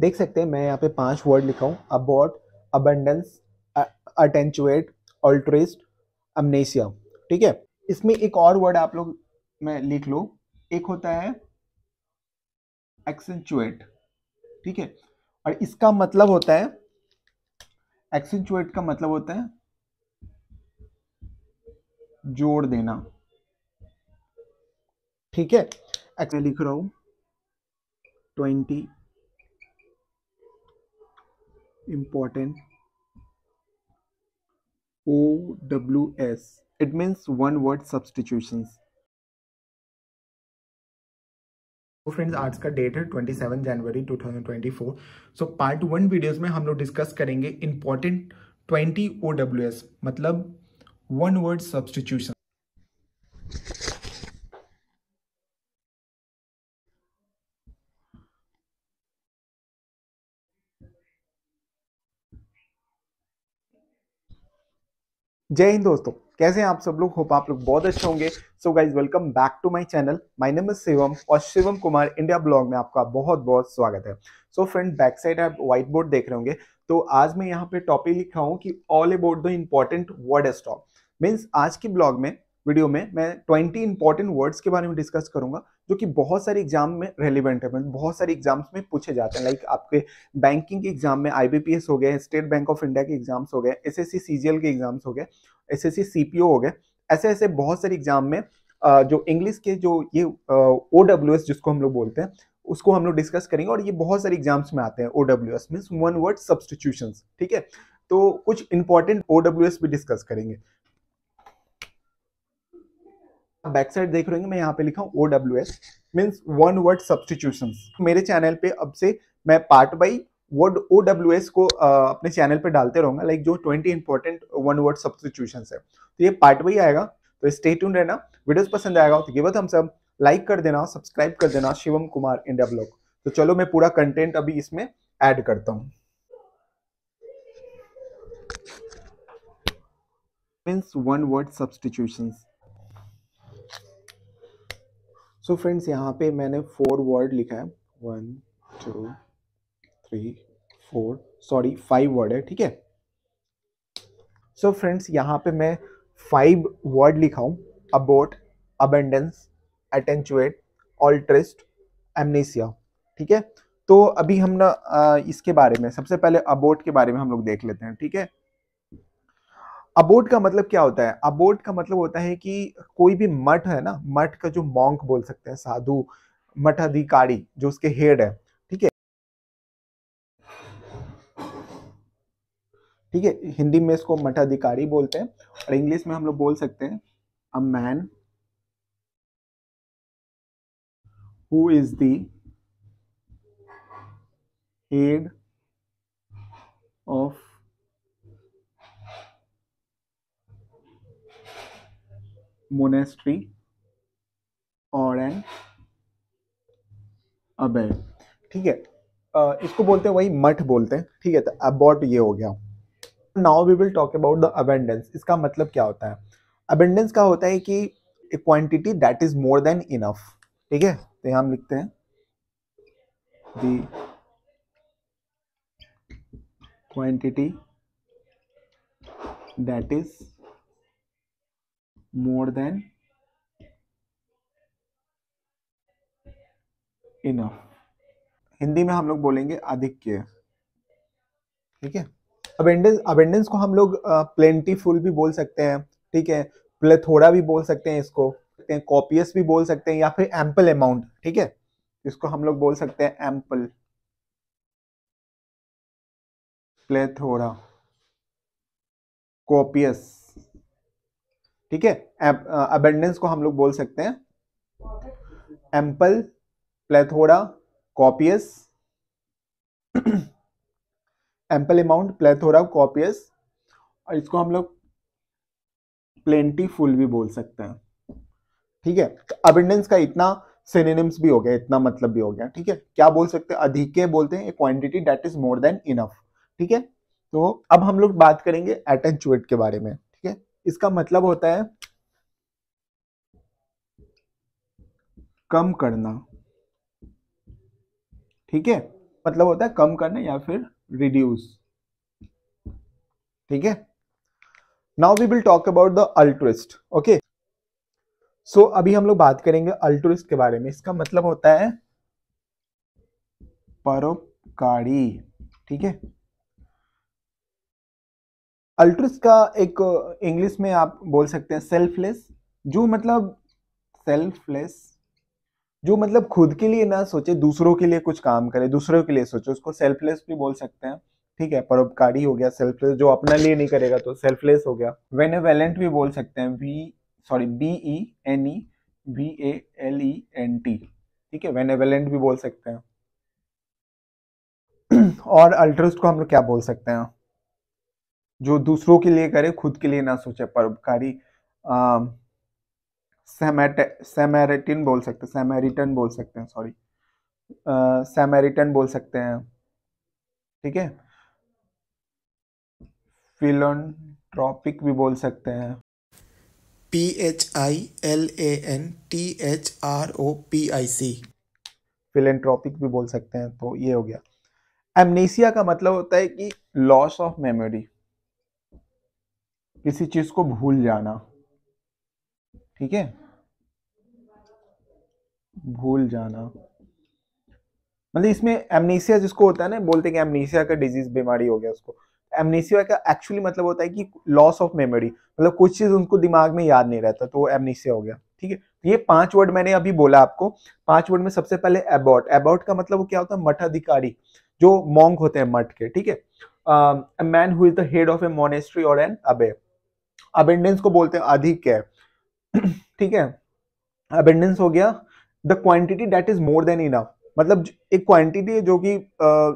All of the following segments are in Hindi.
देख सकते हैं मैं यहाँ पे 5 वर्ड लिखा हूँ, अबॉट, अबंडेंस, अटेंचुएट, ऑल्ट्रिस्ट, अमनेसिया। ठीक है, इसमें एक और वर्ड आप लोग में लिख लो, एक होता है एक्सेंचुएट। ठीक है, और इसका मतलब होता है, एक्सेंचुएट का मतलब होता है जोड़ देना। ठीक है, मैं लिख रहा हूं 20 important OWS, it means one word substitutions। तो फ्रेंड्स आज का डेट है 27 जनवरी 2024। सो पार्ट 1 वीडियोस में हम लोग डिस्कस करेंगे इंपॉर्टेंट 20 OWS, मतलब वन वर्ड सब्स्टिट्यूशन। जय हिंद दोस्तों, कैसे हैं आप सब लोग? होप आप लोग बहुत अच्छे होंगे। So guys, welcome back to my channel. My name is Shivam और शिवम कुमार इंडिया ब्लॉग में आपका बहुत बहुत स्वागत है। सो फ्रेंड, बैक साइड आप व्हाइट बोर्ड देख रहे होंगे। तो आज मैं यहाँ पे टॉपिक लिखा हूँ कि all about the important word stock. Means आज की ब्लॉग में, वीडियो में मैं 20 इंपॉर्टेंट वर्ड्स के बारे में डिस्कस करूंगा जो कि बहुत सारे एग्जाम में रेलिवेंट है, बहुत सारे एग्जाम्स में पूछे जाते हैं। लाइक आपके बैंकिंग के एग्जाम में IBPS हो गए, स्टेट बैंक ऑफ इंडिया के एग्जाम्स हो गए, SSC CGL के एग्जाम्स हो गए, SSC CPO हो गए। ऐसे ऐसे बहुत सारे एग्जाम में जो इंग्लिश के जो ये OWS जिसको हम लोग बोलते हैं, उसको हम लोग डिस्कस करेंगे। और ये बहुत सारे एग्जाम्स में आते हैं। OWS means one word substitutions. ठीक है, तो कुछ इंपॉर्टेंट OWS भी डिस्कस करेंगे। बैक साइड देख रहे होंगे, मैं यहाँ पे लिखा हूँ OWS means one word substitutions. मेरे चैनल पे अब से मैं पार्ट बाई वर्ड OWS को अपने चैनल पे डालते रहूंगा, लाइक जो 20 इंपॉर्टेंट वन वर्ड सब्स्टिट्यूशंस है। तो ये पार्ट बाई आएगा, तो स्टे ट्यून्ड रहना। वीडियोस पसंद आएगा तो give a thumbs up, like कर देना, सब्सक्राइब कर देना शिवम कुमार इंडिया ब्लॉग। तो चलो मैं पूरा कंटेंट अभी इसमें ऐड करता हूँ। Means one word substitutions. So friends, यहाँ पे मैंने 4 वर्ड लिखा है, 1 2 3 4, सॉरी 5 वर्ड है। ठीक है, सो फ्रेंड्स यहाँ पे मैं 5 वर्ड लिखा हूँ, अबोट, अबेंडेंस, अटेंचुएट, ऑल्ट्रिस्ट, एमनेसिया। ठीक है, तो अभी हम ना इसके बारे में सबसे पहले अबोट के बारे में हम लोग देख लेते हैं। ठीक है, अबोट का मतलब क्या होता है? अबोट का मतलब होता है कि कोई भी मठ है ना, मठ का जो मॉन्क बोल सकते हैं, साधु, मठ अधिकारी, जो उसके हेड है। ठीक है, ठीक है, हिंदी में इसको मठ अधिकारी बोलते हैं, और इंग्लिश में हम लोग बोल सकते हैं a man who is the head of monastery और एन अबे। ठीक है, इसको बोलते हैं, वही मठ बोलते हैं। ठीक है, तो अबॉट ये हो गया। Now we will talk about the abundance. इसका मतलब क्या होता है? अबेंडेंस का होता है कि ए quantity that is more than enough. ठीक है, तो यहाँ हम लिखते हैं the quantity that is more than enough. Hindi में हम लोग बोलेंगे आधिक्य। ठीक है, अबेंडेंस, अबेंडेंस को हम लोग प्लेंटीफुल भी बोल सकते हैं। ठीक है, प्लेथोरा भी बोल सकते हैं, इसको कॉपियस भी बोल सकते हैं, या फिर एम्पल अमाउंट। ठीक है, इसको हम लोग बोल सकते हैं एम्पल, प्लेथोरा, कॉपियस। ठीक है, अबेंडेंस को हम लोग बोल सकते हैं ample, plethora, copious, ample amount, plethora, copious, और इसको हम लोग प्लेंटीफुल भी बोल सकते हैं। ठीक है, तो अबेंडेंस का इतना सिनोनिम्स भी हो गया, इतना मतलब भी हो गया। ठीक है, क्या बोल सकते हैं? अधिक बोलते हैं, quantity that is more than enough. ठीक है, तो अब हम लोग बात करेंगे एटेंचुएट के बारे में। ठीक है, इसका मतलब होता है कम करना। ठीक है, मतलब होता है कम करना या फिर रिड्यूस। ठीक है, now we will talk about the altruist. Okay, so अभी हम लोग बात करेंगे अल्ट्रुइस्ट के बारे में। इसका मतलब होता है परोपकारी। ठीक है, अल्ट्रुइस्ट का एक इंग्लिश में आप बोल सकते हैं सेल्फलेस। जो मतलब सेल्फलेस, जो मतलब खुद के लिए ना सोचे, दूसरों के लिए कुछ काम करे, दूसरों के लिए सोचे, उसको सेल्फलेस भी बोल सकते हैं। ठीक है, परोपकारी हो गया। सेल्फलेस जो अपने लिए नहीं करेगा तो सेल्फलेस हो गया। बेनेवलेंट भी बोल सकते हैं, BENEVALENT। ठीक है, बेनेवलेंट भी बोल सकते हैं। और अल्ट्रुइस्ट को हम लोग क्या बोल सकते हैं? जो दूसरों के लिए करे, खुद के लिए ना सोचे, परोपकारी। सैमेरिटन बोल सकते हैं, सैमेरिटन बोल सकते हैं, सॉरी, सैमेरिटन बोल सकते हैं। ठीक है, फिलंट्रॉपिक भी बोल सकते हैं। PHILANTHROPIC। फिलेंट्रोपिक भी बोल सकते हैं। तो ये हो गया। एमनेसिया का मतलब होता है कि लॉस ऑफ मेमोरी, किसी चीज को भूल जाना। ठीक है, भूल जाना मतलब इसमें एमनेसिया जिसको होता है ना, बोलते हैं कि एमनेसिया का डिजीज, बीमारी हो गया उसको। एमनेसिया का एक्चुअली मतलब होता है कि लॉस ऑफ मेमोरी, मतलब कुछ चीज उनको दिमाग में याद नहीं रहता, तो वो एमनेसिया हो गया। ठीक है, ये 5 वर्ड मैंने अभी बोला आपको। 5 वर्ड में सबसे पहले अबाउट। अबाउट का मतलब वो क्या होता है? मठाधिकारी, जो मॉन्क होते हैं मठ के। ठीक है, man who is the head of A monastery और एन अबे। अबेंडेंस को बोलते हैं अधिक है। ठीक है, अबेंडेंस हो गया the quantity that is more than enough, मतलब एक क्वांटिटी है जो कि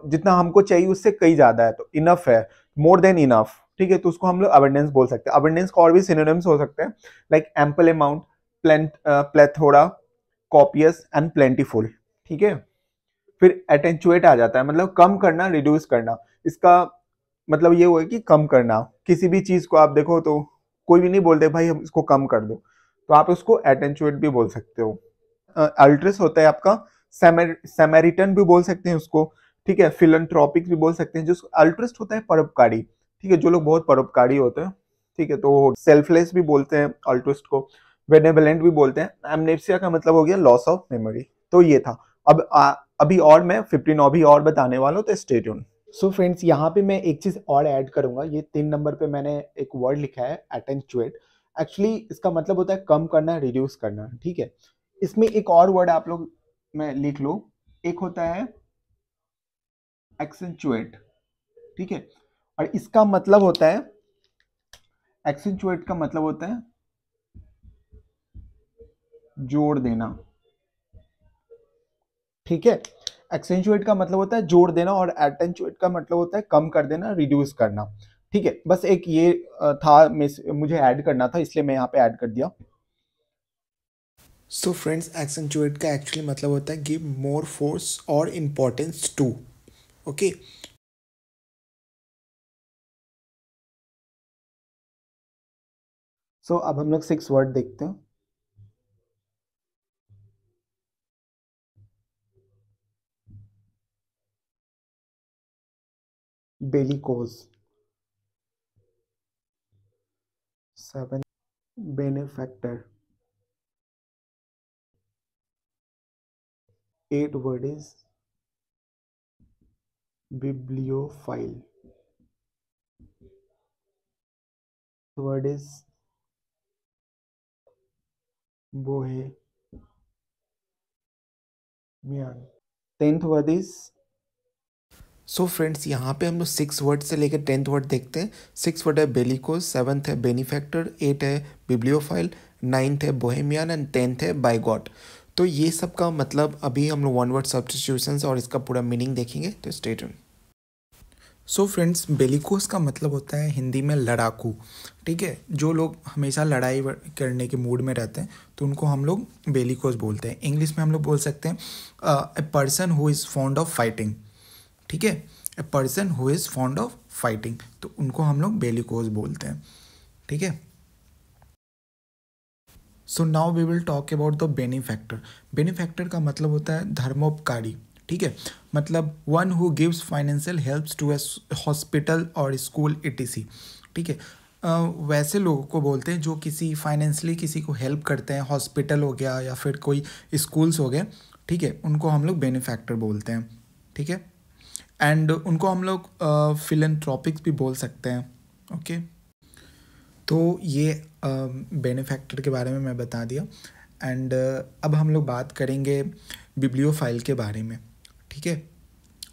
जितना हमको चाहिए उससे कई ज्यादा है, तो इनफ है, मोर देन इनफ। ठीक है, तो उसको हम लोग अबेंडेंस बोल सकते हैं। अबेंडेंस का और भी सिनोनिम्स हो सकते हैं, like ample amount, plethora, copious and plentiful. ठीक है, फिर एटेंचुएट आ जाता है, मतलब कम करना, रिड्यूस करना। इसका मतलब ये हुआ कि कम करना। किसी भी चीज को आप देखो तो कोई भी नहीं बोलते भाई हम इसको कम कर दो, तो आप उसको एटेंचुएट भी बोल सकते हो। अल्ट्रस होता है आपका, सैमेरिटन भी बोल सकते हैं उसको। ठीक है, फिलंट्रॉपिक भी बोल सकते हैं। जो अल्ट्रस्ट होता है परोपकारी। ठीक है, जो लोग बहुत परोपकारी होते हैं। ठीक है, तो सेल्फलेस भी बोलते हैं अल्ट्रस्ट को, बेनेवलेंट भी बोलते हैं। एमनेसिया का मतलब हो गया लॉस ऑफ मेमोरी। तो ये था। अभी और मैं 15 अभी और बताने वाला हूँ, तो स्टे ट्यून। सो फ्रेंड्स, यहाँ पे मैं एक चीज और ऐड करूंगा। ये 3 नंबर पे मैंने एक वर्ड लिखा है एटेंचुएट। एक्चुअली इसका मतलब होता है कम करना, रिड्यूस करना। ठीक है, इसमें एक और वर्ड आप लोग में लिख लो, एक होता है एक्सेंचुएट। ठीक है, और इसका मतलब होता है, एक्सेंचुएट का मतलब होता है जोड़ देना। ठीक है, एक्सेंचुएट का मतलब होता है जोड़ देना, और एटेंचुएट का मतलब होता है कम कर देना, रिड्यूस करना। ठीक है, बस एक ये था, मुझे ऐड करना था, इसलिए मैं यहाँ पे ऐड कर दिया। सो फ्रेंड्स, एक्सेंचुएट का एक्चुअली मतलब होता है गिव मोर फोर्स और इम्पोर्टेंस टू। ओके, सो अब हम लोग 6 वर्ड देखते हैं। Bellicose, 7 benefactor, 8 word is bibliophile, word is Bohemian, 10th word is so friends, यहाँ पे हम लोग 6 वर्ड से लेकर 10th वर्ड देखते हैं। 6 वर्ड है बेलिकोज, 7th है बेनिफैक्टर, 8 है बिब्लियोफाइल, 9th है बोहेमियन एंड 10th है बाय गॉड। तो ये सब का मतलब अभी हम लोग वन वर्ड सब्स्टिट्यूशंस और इसका पूरा मीनिंग देखेंगे, तो stay tune. So friends, bellicose का मतलब होता है हिंदी में लड़ाकू। ठीक है, जो लोग हमेशा लड़ाई करने के मूड में रहते हैं तो उनको हम लोग बेलिकोस बोलते हैं। इंग्लिश में हम लोग बोल सकते हैं a person who is fond of fighting. ठीक है, a person who is fond of fighting, तो उनको हम लोग बेलिकोस बोलते हैं। ठीक है, so now we will talk about the benefactor. Benefactor का मतलब होता है धर्मोपकारी। ठीक है, मतलब one who gives financial helps to a hospital और स्कूल etc। ठीक है, वैसे लोगों को बोलते हैं जो किसी फाइनेंशियली किसी को हेल्प करते हैं, हॉस्पिटल हो गया या फिर कोई स्कूल्स हो गए, ठीक है, उनको हम लोग बेनिफैक्टर बोलते हैं। ठीक है, एंड उनको हम लोग फिलैंथ्रोपिक्स भी बोल सकते हैं। ओके, तो ये बेनिफैक्टर के बारे में मैं बता दिया। एंड अब हम लोग बात करेंगे बिब्लियोफाइल के बारे में। ठीक है,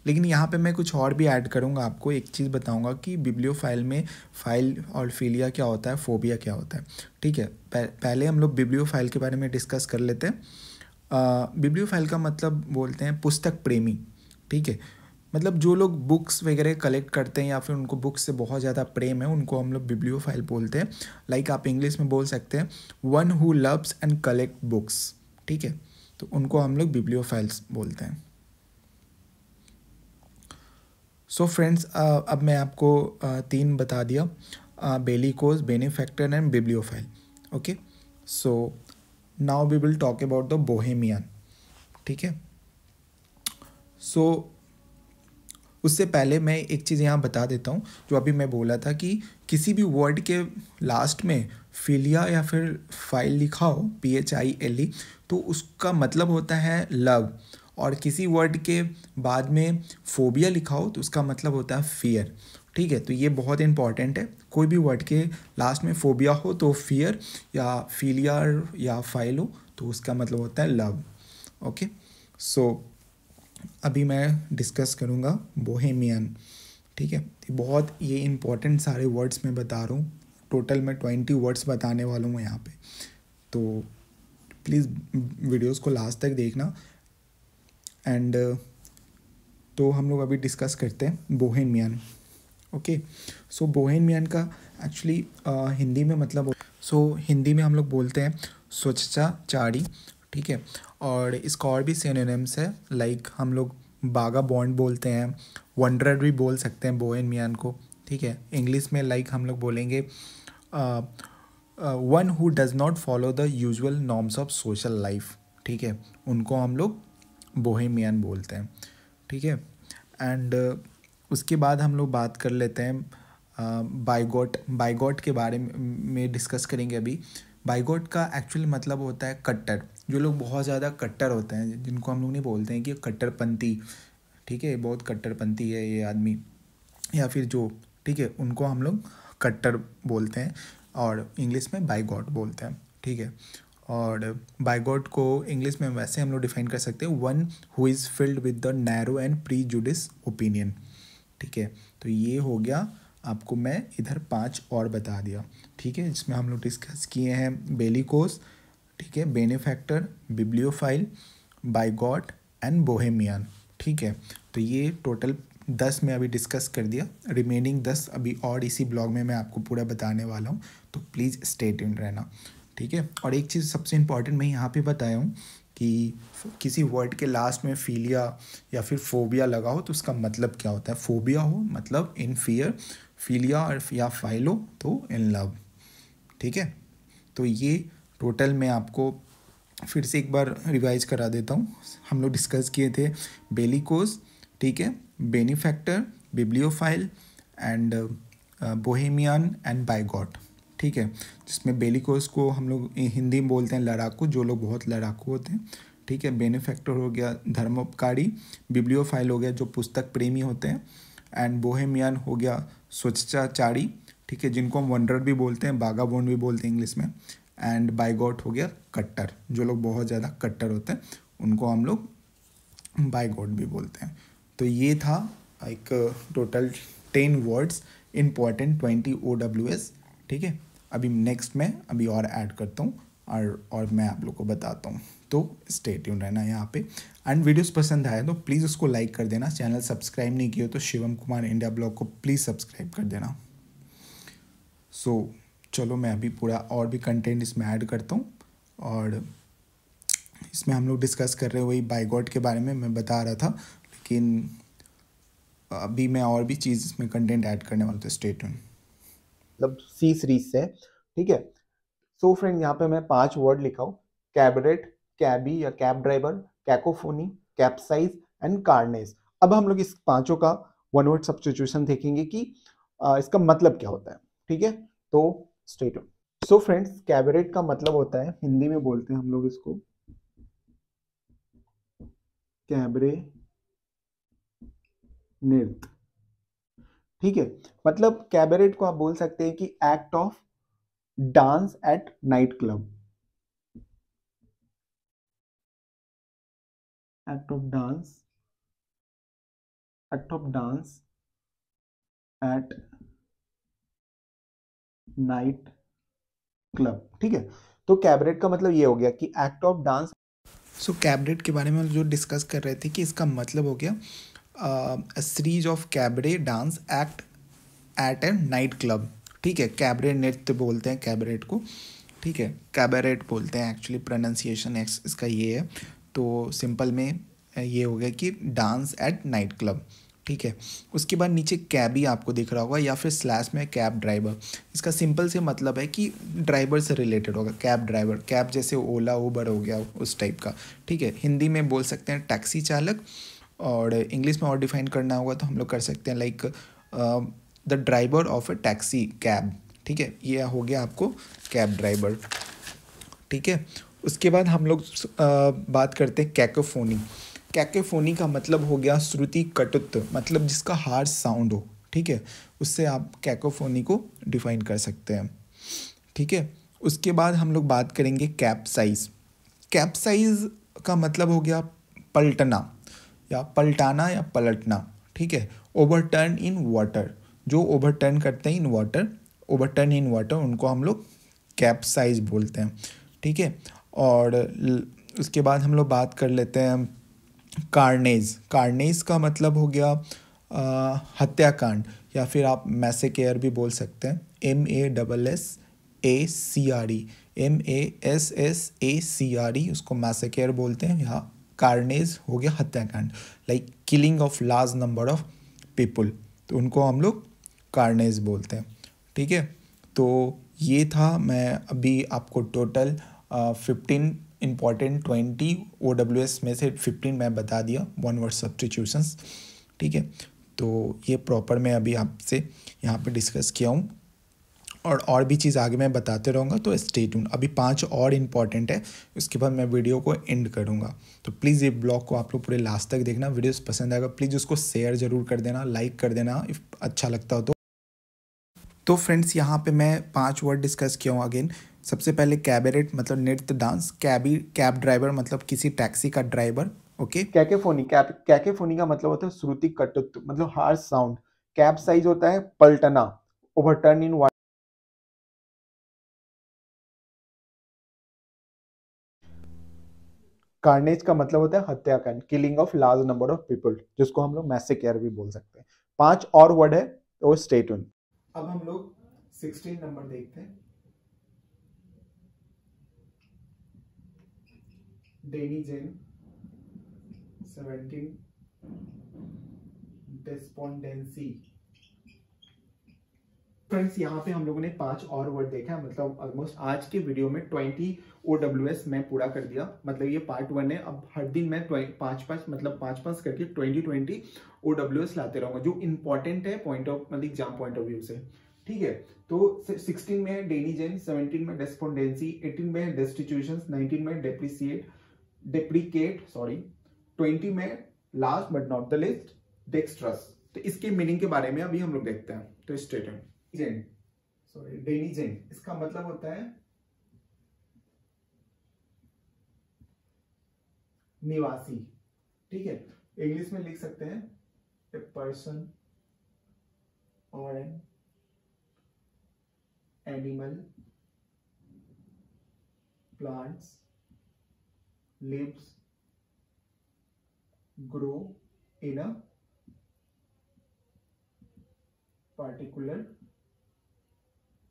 लेकिन यहाँ पे मैं कुछ और भी ऐड करूँगा, आपको एक चीज़ बताऊँगा कि बिब्लियोफाइल में फाइल और फिलिया क्या होता है, फोबिया क्या होता है। ठीक है, पहले हम लोग बिब्लियोफाइल के बारे में डिस्कस कर लेते हैं। बिब्लियोफाइल का मतलब बोलते हैं पुस्तक प्रेमी। ठीक है, मतलब जो लोग बुक्स वगैरह कलेक्ट करते हैं या फिर उनको बुक्स से बहुत ज़्यादा प्रेम है, उनको हम लोग बिब्लियोफाइल बोलते हैं। लाइक आप इंग्लिश में बोल सकते हैं one who loves and collect books. ठीक है, तो उनको हम लोग बिब्लियोफाइल्स बोलते हैं। सो फ्रेंड्स, अब मैं आपको तीन बता दिया, bellicose, benefactor and bibliophile. Okay, so now we will talk about the bohemian. ठीक है, सो उससे पहले मैं एक चीज़ यहाँ बता देता हूँ, जो अभी मैं बोला था कि किसी भी वर्ड के लास्ट में फिलिया या फिर फाइल लिखा हो, PHILE, तो उसका मतलब होता है लव। और किसी वर्ड के बाद में फोबिया लिखा हो तो उसका मतलब होता है फियर। ठीक है, तो ये बहुत इंपॉर्टेंट है। कोई भी वर्ड के लास्ट में फोबिया हो तो फियर या फिलियर या फाइल हो तो उसका मतलब होता है लव। ओके, सो अभी मैं डिस्कस करूँगा बोहेमियन। ठीक है, बहुत ये इंपॉर्टेंट सारे वर्ड्स मैं बता रहा हूँ। टोटल मैं 20 वर्ड्स बताने वाला हूँ यहाँ पे, तो प्लीज़ वीडियोस को लास्ट तक देखना। एंड तो हम लोग अभी डिस्कस करते हैं बोहेमियन। ओके, सो बोहेमियन का एक्चुअली हिंदी में मतलब, हिंदी में हम लोग बोलते हैं स्वच्छाचारी। ठीक है, और इसका और भी सिनोनिम्स है, लाइक हम लोग बागा बॉन्ड बोलते हैं, वंडरर भी बोल सकते हैं बोहेमियन को। ठीक है, इंग्लिश में लाइक हम लोग बोलेंगे one who does not follow the usual norms of social life. ठीक है, उनको हम लोग बोहेमियन बोलते हैं। ठीक है, एंड उसके बाद हम लोग बात कर लेते हैं बाइगॉट। बाइगॉट के बारे में डिस्कस करेंगे अभी। बाइगॉट का एक्चुअली मतलब होता है कट्टर। जो लोग बहुत ज़्यादा कट्टर होते हैं, जिनको हम लोग नहीं बोलते हैं कि कट्टरपंथी, ठीक है, बहुत कट्टरपंथी है ये आदमी, या फिर जो, ठीक है, उनको हम लोग कट्टर बोलते हैं और इंग्लिश में बाइगॉट बोलते हैं। ठीक है, और बाइगॉट को इंग्लिश में वैसे हम लोग डिफाइन कर सकते हैं, one who is filled with the narrow and prejudice opinion. ठीक है, तो ये हो गया, आपको मैं इधर 5 और बता दिया। ठीक है, जिसमें हम लोग डिस्कस किए हैं बेलिकोस, ठीक है, बेनिफैक्टर, बिब्लियोफाइल, बाइगॉट एंड बोहेमियन। ठीक है, तो ये टोटल 10 में अभी डिस्कस कर दिया। रिमेनिंग 10 अभी और इसी ब्लॉग में मैं आपको पूरा बताने वाला हूँ, तो प्लीज़ स्टे ट्यून्ड रहना। ठीक है, और एक चीज़ सबसे इम्पॉर्टेंट मैं यहाँ पे बताया हूँ कि किसी वर्ड के लास्ट में फिलिया या फिर फोबिया लगा हो तो उसका मतलब क्या होता है। फोबिया हो मतलब इन फियर, फिलिया और या फाइलो तो इन लव। ठीक है, तो ये टोटल मैं आपको फिर से एक बार रिवाइज करा देता हूँ। हम लोग डिस्कस किए थे बेलिकोस, ठीक है, benefactor, bibliophile and bohemian and bigot. ठीक है, जिसमें बेलिकोस को हम लोग हिंदी में बोलते हैं लड़ाकू, जो लोग बहुत लड़ाकू होते हैं। ठीक है, बेनिफैक्टर हो गया धर्मोपकारी, बिब्लियोफाइल हो गया जो पुस्तक प्रेमी होते हैं, एंड बोहेमियन हो गया स्वच्छाचारी, ठीक है, जिनको हम वंडर भी बोलते हैं, बागाबोंड भी बोलते हैं इंग्लिश में, एंड बाइगॉट हो गया कट्टर, जो लोग बहुत ज़्यादा कट्टर होते हैं उनको हम लोग बाइगॉट भी बोलते हैं। तो ये था एक टोटल 10 वर्ड्स इम्पॉर्टेंट 20 OWS। ठीक है, अभी नेक्स्ट में अभी और ऐड करता हूँ और मैं आप लोग को बताता हूँ, तो स्टे ट्यून रहना यहाँ पे। एंड वीडियोस पसंद आए तो प्लीज़ उसको लाइक कर देना। चैनल सब्सक्राइब नहीं किया तो शिवम कुमार इंडिया ब्लॉग को प्लीज़ सब्सक्राइब कर देना। सो चलो मैं अभी पूरा और भी कंटेंट इसमें ऐड करता हूँ, और इसमें हम लोग डिस्कस कर रहे हैं वही बाइगॉट के बारे में मैं बता रहा था, लेकिन अभी मैं और भी चीज़ इसमें कंटेंट ऐड करने वाला था। Stay tune. मतलब सी सीरीज से। ठीक है, सो फ्रेंड यहाँ पे मैं 5 वर्ड लिखा हूँ, कैबरेट, कैबी या cab driver, cacophony, capsize and carnage. अब हम लोग इस पांचों का वन वर्ड सब्स्टिट्यूशन देखेंगे कि इसका मतलब क्या होता है। ठीक है, तो stay tune. So friends, cabaret का मतलब होता है, हिंदी में बोलते हैं हम लोग इसको कैबरे नृत्य। ठीक है, मतलब कैबरेट को आप बोल सकते हैं कि act of dance at night club, act of dance, act of dance at night club. ठीक है, तो कैबरेट का मतलब ये हो गया कि act of dance. So cabaret के बारे में हम जो डिस्कस कर रहे थे कि इसका मतलब हो गया series of cabaret dance act at A night club. ठीक है, कैबरे नृत्य बोलते हैं कैबरेट को। ठीक है, कैबरेट बोलते हैं एक्चुअली, प्रोनाउंसिएशन इसका ये है। तो सिंपल में ये हो गया कि डांस एट नाइट क्लब। ठीक है, उसके बाद नीचे कैबी आपको दिख रहा होगा या फिर स्लैश में कैब ड्राइवर। इसका सिंपल से मतलब है कि ड्राइवर से रिलेटेड होगा, कैब ड्राइवर, कैब जैसे ओला उबर हो गया उस टाइप का। ठीक है, हिंदी में बोल सकते हैं टैक्सी चालक, और इंग्लिश में और डिफाइन करना होगा तो हम लोग कर सकते हैं like the driver of A taxi cab. ठीक है, ये हो गया आपको कैब ड्राइवर। ठीक है, उसके बाद हम लोग बात करते हैं कैकोफोनी। कैकोफोनी का मतलब हो गया श्रुति कटुत्व, मतलब जिसका हार्श साउंड हो। ठीक है, उससे आप कैकोफोनी को डिफाइन कर सकते हैं। ठीक है, उसके बाद हम लोग बात करेंगे कैप्साइज। कैप्साइज का मतलब हो गया पलटना या पलटाना या पलटना। ठीक है, ओवरटर्न इन वाटर, जो ओवरटर्न करते हैं in water, overturn in water, उनको हम लोग कैप्साइज बोलते हैं। ठीक है, और उसके बाद हम लोग बात कर लेते हैं कार्नेज। कार्नेज का मतलब हो गया हत्याकांड, या फिर आप मैसेकेयर भी बोल सकते हैं, MASSACRE, MASSACRE, उसको मैसेकेयर बोलते हैं। यहाँ कार्नेज हो गया हत्याकांड, like killing of large number of people, तो उनको हम लोग कार्नेज बोलते हैं। ठीक है, तो ये था, मैं अभी आपको टोटल 15 इम्पॉर्टेंट 20 OWS में से 15 मैं बता दिया, वन वर्ड सब्स्टिट्यूशंस। ठीक है, तो ये प्रॉपर मैं अभी आपसे यहाँ पे डिस्कस किया हूँ, और भी चीज़ आगे मैं बताते रहूँगा, तो स्टे ट्यून। अभी 5 और इम्पॉर्टेंट है, उसके बाद मैं वीडियो को एंड करूँगा। तो प्लीज़ ये ब्लॉग को आप लोग पूरे लास्ट तक देखना, वीडियोस पसंद आएगा प्लीज़ उसको शेयर ज़रूर कर देना, लाइक कर देना इफ अच्छा लगता हो तो फ्रेंड्स यहाँ पे मैं 5 वर्ड डिस्कस किया हूँ अगेन। सबसे पहले कैबरेट मतलब नृत्य डांस, कैब ड्राइवर मतलब किसी टैक्सी का ड्राइवर। ओके, कैकेफोनी, कैकेफोनी का मतलब होता है श्रुति कटुत्व, मतलब हार्श साउंड। कैप्साइज होता है पलटना, ओवरटर्न इन वाटर। कार्नेज का मतलब होता है हत्याकांड, killing of large number of people, जिसको हम लोग मैसेकेयर भी बोल सकते हैं। 5 और वर्ड है, तो स्टे ट्यून। अब हम लोग 16 नंबर देखते हैं। डेनी जेन, 17 डिस्पोंडेंसी। फ्रेंड्स, यहाँ पे हम लोगों ने 5 और वर्ड देखा है, मतलब ऑलमोस्ट आज के वीडियो में 20 OWS मैं पूरा कर दिया। मतलब ये पार्ट 1 है, अब हर दिन मैं 5-5 मतलब 5-5 करके 20 OWS लाते रहूंगा, जो इंपॉर्टेंट है पॉइंट ऑफ मतलब एग्जाम पॉइंट ऑफ व्यू से। ठीक है, तो 16 में है डेनिजेन, 17 में डेस्पोंडेंसी, 18 में है डेस्टिट्यूशन, 19 में डेप्रिकेट सॉरी, 20 में last but not the list dextrous. तो इसके मीनिंग के बारे में अभी हम लोग देखते हैं, तो स्टेट सॉरी डेनिजेन, इसका मतलब होता है निवासी। ठीक है, इंग्लिश में लिख सकते हैं ए पर्सन और an animal plants lives grow in a particular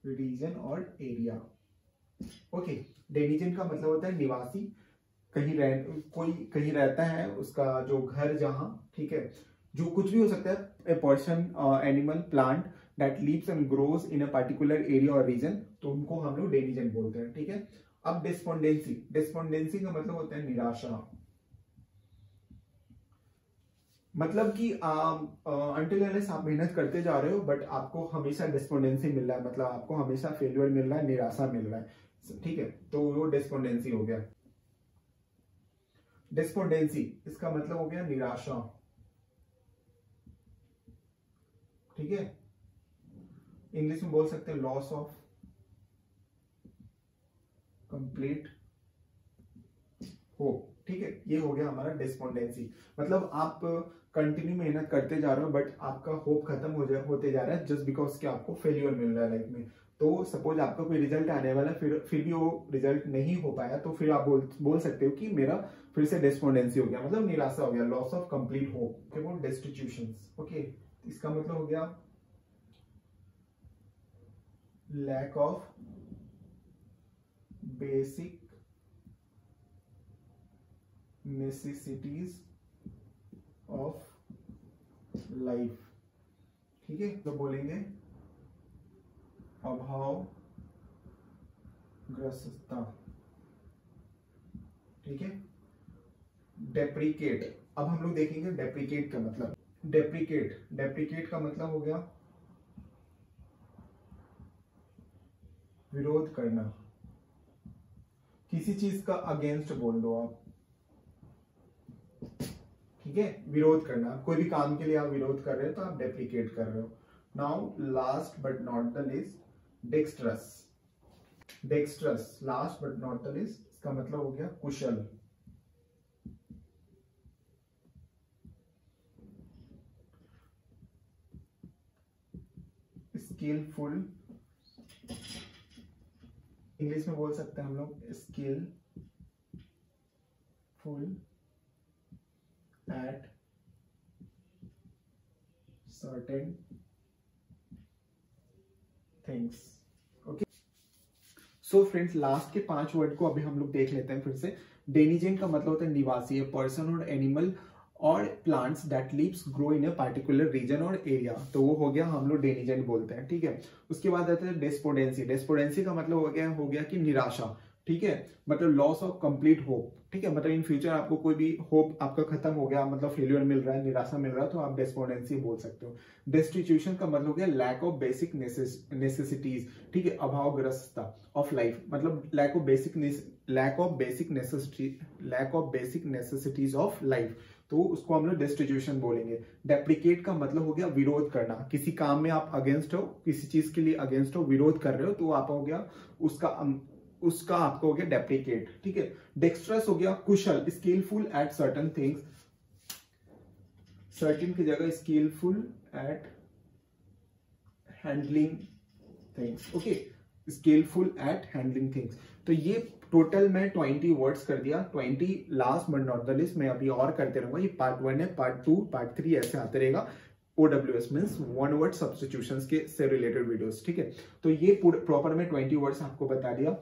region or area। Okay, denizen का मतलब होता है निवासी, कोई कहीं रहता है, उसका जो घर जहां। ठीक है, जो कुछ भी हो सकता है, a person, animal, plant that lives and grows in a particular area और रीजन, तो उनको हम लोग डेनिजन बोलते हैं। ठीक है, अब डिस्पोंडेंसी, डिस्पोंडेंसी का मतलब होता है निराशा। मतलब कि अंटिल अनलेस आप मेहनत करते जा रहे हो बट आपको हमेशा डिस्पोंडेंसी मिल रहा है, मतलब आपको हमेशा फेल्यूर मिल रहा है, निराशा मिल रहा है, ठीक है, तो वो डिस्पोंडेंसी हो गया। डिस्पोंडेंसी इसका मतलब हो गया निराशा, ठीक है, इंग्लिश में बोल सकते हैं लॉस ऑफ कंप्लीट होप, ठीक है, ये हो गया हमारा डिस्पोंडेंसी। मतलब आप कंटिन्यू मेहनत करते जा रहे हो बट आपका होप खत्म होते जा रहा है जस्ट बिकॉज कि आपको फेल्यूर मिल रहा है लाइफ में। तो सपोज आपका कोई रिजल्ट आने वाला है, फिर भी वो रिजल्ट नहीं हो पाया, तो फिर आप बोल सकते हो कि मेरा फिर से डिस्पोंडेंसी हो गया, मतलब निराशा हो गया, लॉस ऑफ कंप्लीट होप, वो डेस्टिट्यूशंस। ओके, इसका मतलब हो गया lack of basic necessities of life, ठीक है, तो बोलेंगे अभावग्रस्तता, ठीक है। डेप्रिकेट, अब हम लोग देखेंगे डेप्रिकेट का मतलब। डेप्रिकेट का मतलब हो गया विरोध करना, किसी चीज का अगेंस्ट बोल दो आप, ठीक है, विरोध करना, कोई भी काम के लिए आप विरोध कर रहे हो तो आप डेप्रिकेट कर रहे हो। Now last but not the least, dextrous last but not the least, इसका मतलब हो गया कुशल, स्किलफुल, इंग्लिश में बोल सकते हैं हम लोग skillful at certain things. Okay, so friends last के 5 वर्ड को अभी हम लोग देख लेते हैं फिर से। डेनिजेंट का मतलब होता है निवासी, पर्सन और एनिमल और plants that leaves grow in a particular reason और एरिया, तो वो हो गया हम लोग डेनिजेंट बोलते हैं, ठीक है। उसके बाद आता है डेस्पोडेंसी का मतलब हो गया कि निराशा, ठीक है, मतलब लॉस ऑफ कंप्लीट होप, ठीक है, मतलब इन फ्यूचर आपको कोई भी होप आपका खत्म हो गया, मतलब फेल्यूर मिल रहा है, निराशा मिल रहा है, तो आप डेस्पोडेंसी बोल सकते हो। डेस्टिट्यूशन का मतलब हो गया लैक ऑफ बेसिक नेसेसिटीज, ठीक है, अभावग्रस्तता ऑफ लाइफ, मतलब lack of basic necessities of life, तो उसको हम लोग डेस्टिट्यूशन बोलेंगे। डेप्रिकेट का मतलब हो गया विरोध करना, किसी काम में आप अगेंस्ट हो, किसी चीज के लिए अगेंस्ट हो, विरोध कर रहे हो, तो आप हो गया उसका आपको हो गया डेप्रिकेट, ठीक है। डेक्स्ट्रस हो गया कुशल, skilful at certain things, certain की जगह skilful at handling things, okay, skilful at handling things. तो ये टोटल मैं 20 वर्ड्स कर दिया, 20 last but not the list, मैं अभी और करते रहूंगा, ये पार्ट 1 है, पार्ट 2, पार्ट 3 ऐसे आते रहेगा। OWS means one word substitutions के से रिलेटेड वीडियोस, ठीक है। तो ये प्रॉपर में 20 वर्ड्स आपको बता दिया,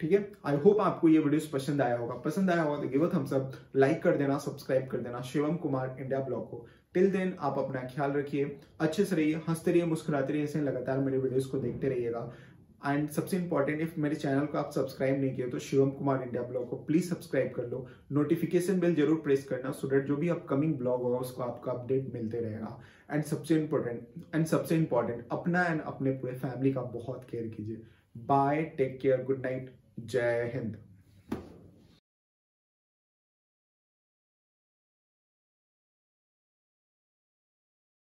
ठीक है। आई होप आपको ये वीडियोस पसंद आया होगा तो give a thumbs up, like कर देना, सब्सक्राइब कर देना शिवम कुमार इंडिया ब्लॉग को। टिल देन आप अपना ख्याल रखिए, अच्छे से रहिए, हंसते रहिए, मुस्कुराते रहिए, ऐसे लगातार मेरे वीडियोस को देखते रहिएगा। एंड सबसे इंपॉर्टेंट, इफ मेरे चैनल को आप सब्सक्राइब नहीं किए तो शिवम कुमार इंडिया ब्लॉग को प्लीज सब्सक्राइब कर लो, नोटिफिकेशन बेल जरूर प्रेस करना, सो दैट जो भी अपकमिंग ब्लॉग होगा उसको आपका अपडेट मिलते रहेगा। एंड सबसे इंपॉर्टेंट अपना एंड अपने पूरे फैमिली का बहुत केयर कीजिए। Bye, take care, good night, जय हिंद।